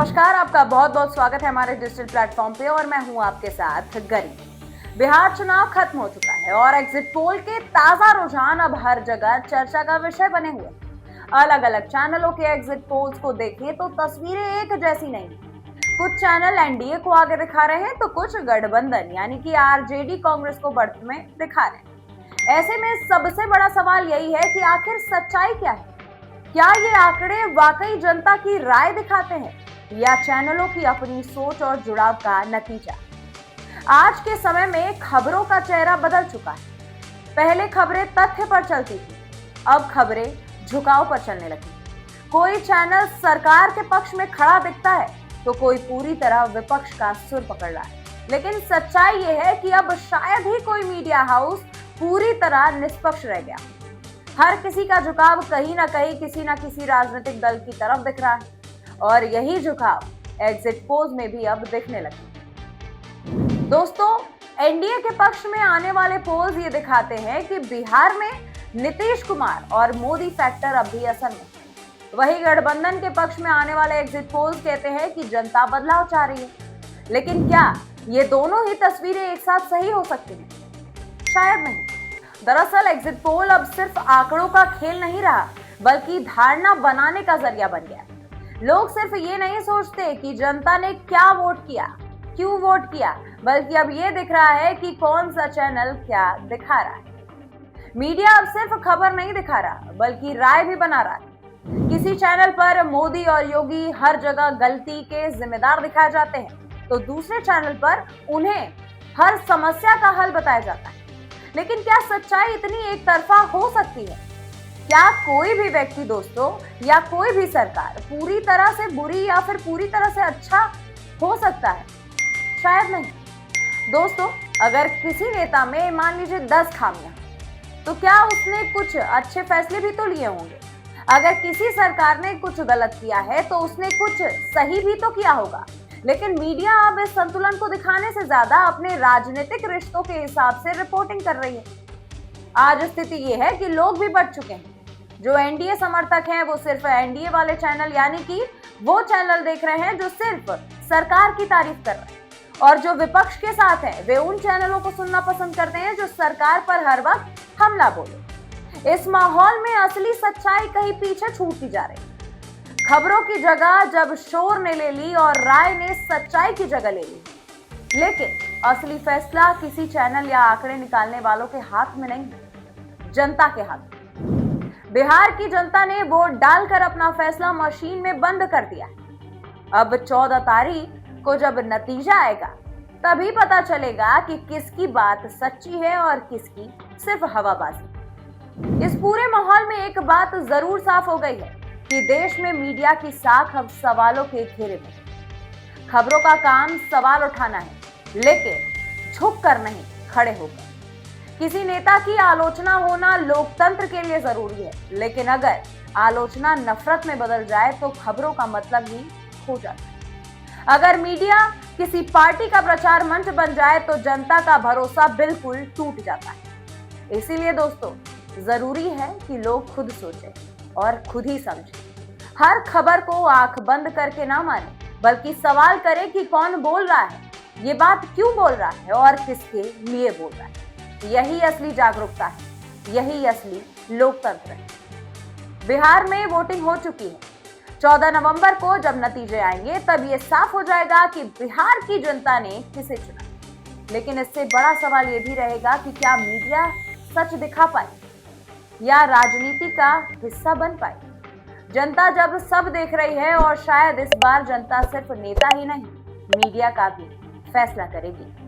नमस्कार, आपका बहुत बहुत स्वागत है हमारे डिजिटल प्लेटफॉर्म पे और मैं हूं आपके साथ गरी। बिहार चुनाव खत्म हो चुका है और एग्जिट पोल के ताजा रुझान अब हर जगह चर्चा का विषय बने हुए हैं। अलग अलग चैनलों के एग्जिट पोल्स को देखें तो तस्वीरें एक जैसी नहीं। कुछ चैनल एनडीए को आगे दिखा रहे हैं तो कुछ गठबंधन यानी कि आरजेडी कांग्रेस को बढ़त में दिखा रहे हैं। ऐसे में सबसे बड़ा सवाल यही है कि आखिर सच्चाई क्या है? क्या ये आंकड़े वाकई जनता की राय दिखाते हैं या चैनलों की अपनी सोच और जुड़ाव का नतीजा? आज के समय में खबरों का चेहरा बदल चुका है। पहले खबरें तथ्य पर चलती थी, अब खबरें झुकाव पर चलने लगी। कोई चैनल सरकार के पक्ष में खड़ा दिखता है तो कोई पूरी तरह विपक्ष का सुर पकड़ रहा है। लेकिन सच्चाई ये है कि अब शायद ही कोई मीडिया हाउस पूरी तरह निष्पक्ष रह गया। हर किसी का झुकाव कहीं ना कहीं किसी ना किसी राजनीतिक दल की तरफ दिख रहा है और यही झुकाव एग्जिट पोल्स में भी अब दिखने लगे। दोस्तों, एनडीए के पक्ष में आने वाले पोल्स ये दिखाते हैं कि बिहार में नीतीश कुमार और मोदी फैक्टर अब भी असर में। वही गठबंधन के पक्ष में आने वाले एग्जिट पोल्स कहते हैं कि जनता बदलाव चाह रही है। लेकिन क्या ये दोनों ही तस्वीरें एक साथ सही हो सकती हैं? शायद नहीं। दरअसल एग्जिट पोल अब सिर्फ आंकड़ों का खेल नहीं रहा, बल्कि धारणा बनाने का जरिया बन गया। लोग सिर्फ ये नहीं सोचते कि जनता ने क्या वोट किया, क्यों वोट किया, बल्कि अब ये दिख रहा है कि कौन सा चैनल क्या दिखा रहा है। मीडिया अब सिर्फ खबर नहीं दिखा रहा, बल्कि राय भी बना रहा है। किसी चैनल पर मोदी और योगी हर जगह गलती के जिम्मेदार दिखाए जाते हैं, तो दूसरे चैनल पर उन्हें हर समस्या का हल बताया जाता है। लेकिन क्या सच्चाई इतनी एक तरफा हो सकती है? क्या कोई भी व्यक्ति दोस्तों या कोई भी सरकार पूरी तरह से बुरी या फिर पूरी तरह से अच्छा हो सकता है? शायद नहीं। दोस्तों, अगर किसी नेता में मान लीजिए 10 खामियां, तो क्या उसने कुछ अच्छे फैसले भी तो लिए होंगे? अगर किसी सरकार ने कुछ गलत किया है तो उसने कुछ सही भी तो किया होगा। लेकिन मीडिया अब इस संतुलन को दिखाने से ज्यादा अपने राजनीतिक रिश्तों के हिसाब से रिपोर्टिंग कर रही है। आज स्थिति ये है कि लोग भी बढ़ चुके हैं। जो एनडीए समर्थक हैं वो सिर्फ एनडीए वाले चैनल यानी कि वो चैनल देख रहे हैं जो सिर्फ सरकार की तारीफ कर रहे हैं, और जो विपक्ष के साथ हैं वे उन चैनलों को सुनना पसंद करते हैं जो सरकार पर हर वक्त हमला बोले। इस माहौल में असली सच्चाई कहीं पीछे छूटती जा रही है। खबरों की जगह जब शोर ने ले ली और राय ने सच्चाई की जगह ले ली। लेकिन असली फैसला किसी चैनल या आंकड़े निकालने वालों के हाथ में नहीं, जनता के हाथ में। बिहार की जनता ने वोट डालकर अपना फैसला मशीन में बंद कर दिया है। अब 14 तारीख को जब नतीजा आएगा तभी पता चलेगा कि किसकी बात सच्ची है और किसकी सिर्फ हवाबाजी। इस पूरे माहौल में एक बात जरूर साफ हो गई है कि देश में मीडिया की साख अब सवालों के घेरे में। खबरों का काम सवाल उठाना है, लेकिन झुक कर नहीं, खड़े होकर। किसी नेता की आलोचना होना लोकतंत्र के लिए जरूरी है, लेकिन अगर आलोचना नफरत में बदल जाए तो खबरों का मतलब ही खो जाता है। अगर मीडिया किसी पार्टी का प्रचार मंच बन जाए तो जनता का भरोसा बिल्कुल टूट जाता है। इसीलिए दोस्तों, जरूरी है कि लोग खुद सोचें और खुद ही समझें। हर खबर को आंख बंद करके ना माने, बल्कि सवाल करें कि कौन बोल रहा है, ये बात क्यों बोल रहा है और किसके लिए बोल रहा है। यही असली जागरूकता है, यही असली लोकतंत्र है। बिहार में वोटिंग हो चुकी है। 14 नवंबर को जब नतीजे आएंगे तब ये साफ हो जाएगा कि बिहार की जनता ने किसे चुना। लेकिन इससे बड़ा सवाल ये भी रहेगा कि क्या मीडिया सच दिखा पाए या राजनीति का हिस्सा बन पाए। जनता जब सब देख रही है और शायद इस बार जनता सिर्फ नेता ही नहीं, मीडिया का भी फैसला करेगी।